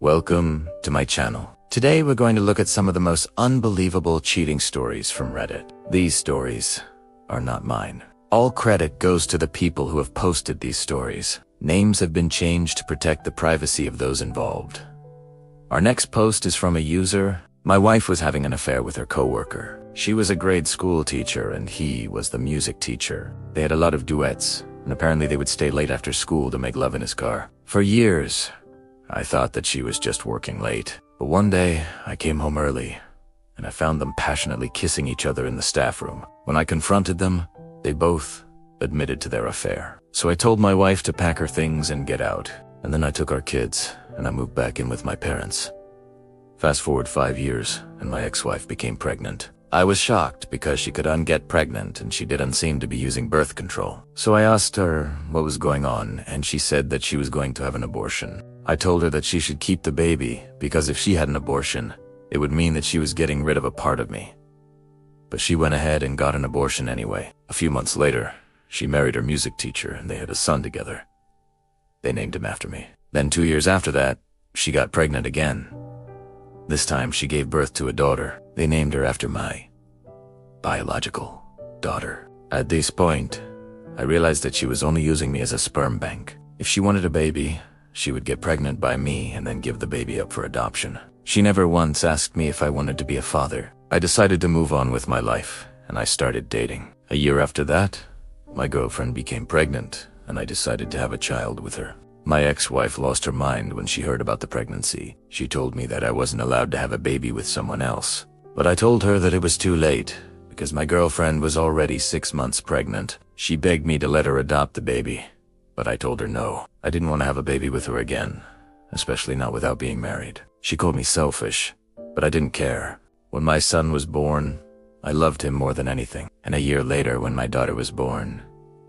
Welcome to my channel. Today we're going to look at some of the most unbelievable cheating stories from Reddit. These stories are not mine. All credit goes to the people who have posted these stories. Names have been changed to protect the privacy of those involved. Our next post is from a user. My wife was having an affair with her coworker. She was a grade school teacher and he was the music teacher. They had a lot of duets, and apparently they would stay late after school to make love in his car. For years, I thought that she was just working late. But one day, I came home early, and I found them passionately kissing each other in the staff room. When I confronted them, they both admitted to their affair. So I told my wife to pack her things and get out. And then I took our kids, and I moved back in with my parents. Fast forward 5 years, and my ex-wife became pregnant. I was shocked because she could get pregnant and she didn't seem to be using birth control. So I asked her what was going on, and she said that she was going to have an abortion. I told her that she should keep the baby because if she had an abortion, it would mean that she was getting rid of a part of me. But she went ahead and got an abortion anyway. A few months later, she married her music teacher and they had a son together. They named him after me. Then 2 years after that, she got pregnant again. This time she gave birth to a daughter. They named her after my biological daughter. At this point, I realized that she was only using me as a sperm bank. If she wanted a baby, she would get pregnant by me and then give the baby up for adoption. She never once asked me if I wanted to be a father. I decided to move on with my life, and I started dating. A year after that, my girlfriend became pregnant, and I decided to have a child with her. My ex-wife lost her mind when she heard about the pregnancy. She told me that I wasn't allowed to have a baby with someone else. But I told her that it was too late, because my girlfriend was already 6 months pregnant. She begged me to let her adopt the baby, but I told her no. I didn't want to have a baby with her again, especially not without being married. She called me selfish, but I didn't care. When my son was born, I loved him more than anything. And a year later, when my daughter was born,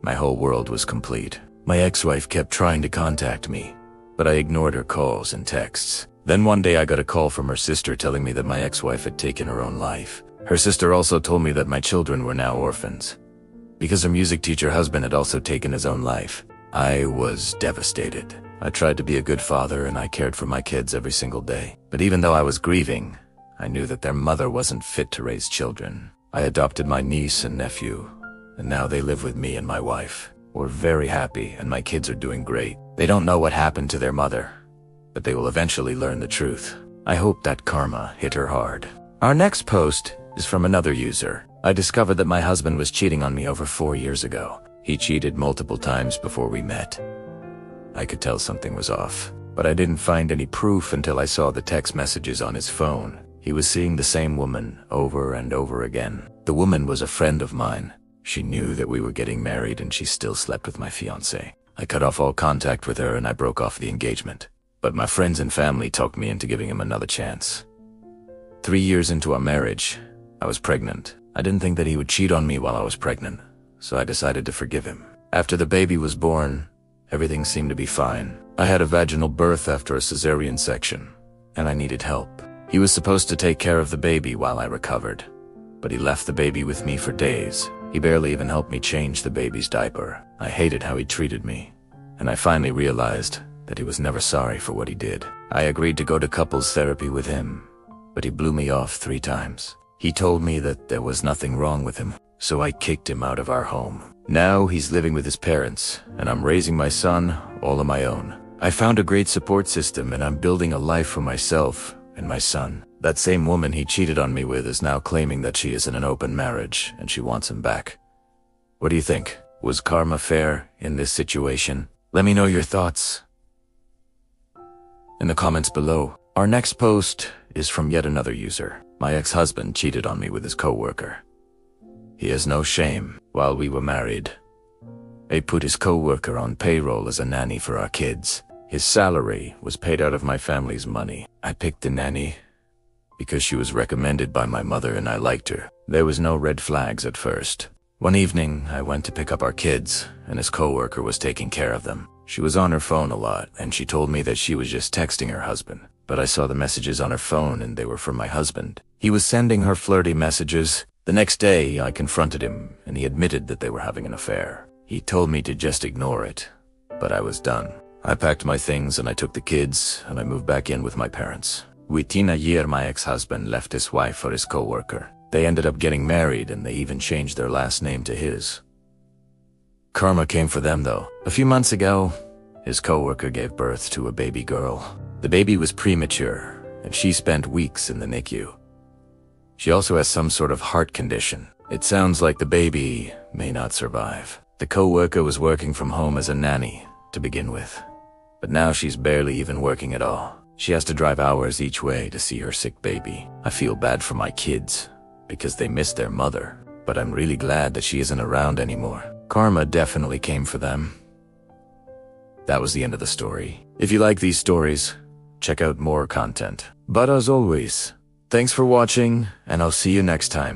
my whole world was complete. My ex-wife kept trying to contact me, but I ignored her calls and texts. Then one day I got a call from her sister telling me that my ex-wife had taken her own life. Her sister also told me that my children were now orphans, because her music teacher husband had also taken his own life. I was devastated. I tried to be a good father and I cared for my kids every single day. But even though I was grieving, I knew that their mother wasn't fit to raise children. I adopted my niece and nephew, and now they live with me and my wife. We're very happy and my kids are doing great. They don't know what happened to their mother, but they will eventually learn the truth. I hope that karma hit her hard. Our next post is from another user. I discovered that my husband was cheating on me over 4 years ago. He cheated multiple times before we met. I could tell something was off, but I didn't find any proof until I saw the text messages on his phone. He was seeing the same woman over and over again. The woman was a friend of mine. She knew that we were getting married and she still slept with my fiancé. I cut off all contact with her and I broke off the engagement. But my friends and family talked me into giving him another chance. 3 years into our marriage, I was pregnant. I didn't think that he would cheat on me while I was pregnant, so I decided to forgive him. After the baby was born, everything seemed to be fine. I had a vaginal birth after a cesarean section, and I needed help. He was supposed to take care of the baby while I recovered, but he left the baby with me for days. He barely even helped me change the baby's diaper. I hated how he treated me, and I finally realized that he was never sorry for what he did. I agreed to go to couples therapy with him, but he blew me off 3 times. He told me that there was nothing wrong with him, so I kicked him out of our home. Now he's living with his parents, and I'm raising my son all on my own. I found a great support system, and I'm building a life for myself and my son. That same woman he cheated on me with is now claiming that she is in an open marriage and she wants him back. What do you think? Was karma fair in this situation? Let me know your thoughts in the comments below. Our next post is from yet another user. My ex-husband cheated on me with his coworker. He has no shame. While we were married, he put his coworker on payroll as a nanny for our kids. His salary was paid out of my family's money. I picked the nanny because she was recommended by my mother and I liked her. There was no red flags at first. One evening, I went to pick up our kids, and his coworker was taking care of them. She was on her phone a lot, and she told me that she was just texting her husband. But I saw the messages on her phone and they were from my husband. He was sending her flirty messages. The next day, I confronted him, and he admitted that they were having an affair. He told me to just ignore it, but I was done. I packed my things and I took the kids and I moved back in with my parents. Within a year, my ex-husband left his wife for his co-worker. They ended up getting married and they even changed their last name to his. Karma came for them though. A few months ago, his co-worker gave birth to a baby girl. The baby was premature and she spent weeks in the NICU. She also has some sort of heart condition. It sounds like the baby may not survive. The co-worker was working from home as a nanny to begin with, but now she's barely even working at all. She has to drive hours each way to see her sick baby. I feel bad for my kids because they miss their mother, but I'm really glad that she isn't around anymore. Karma definitely came for them. That was the end of the story. If you like these stories, check out more content. But as always, thanks for watching, and I'll see you next time.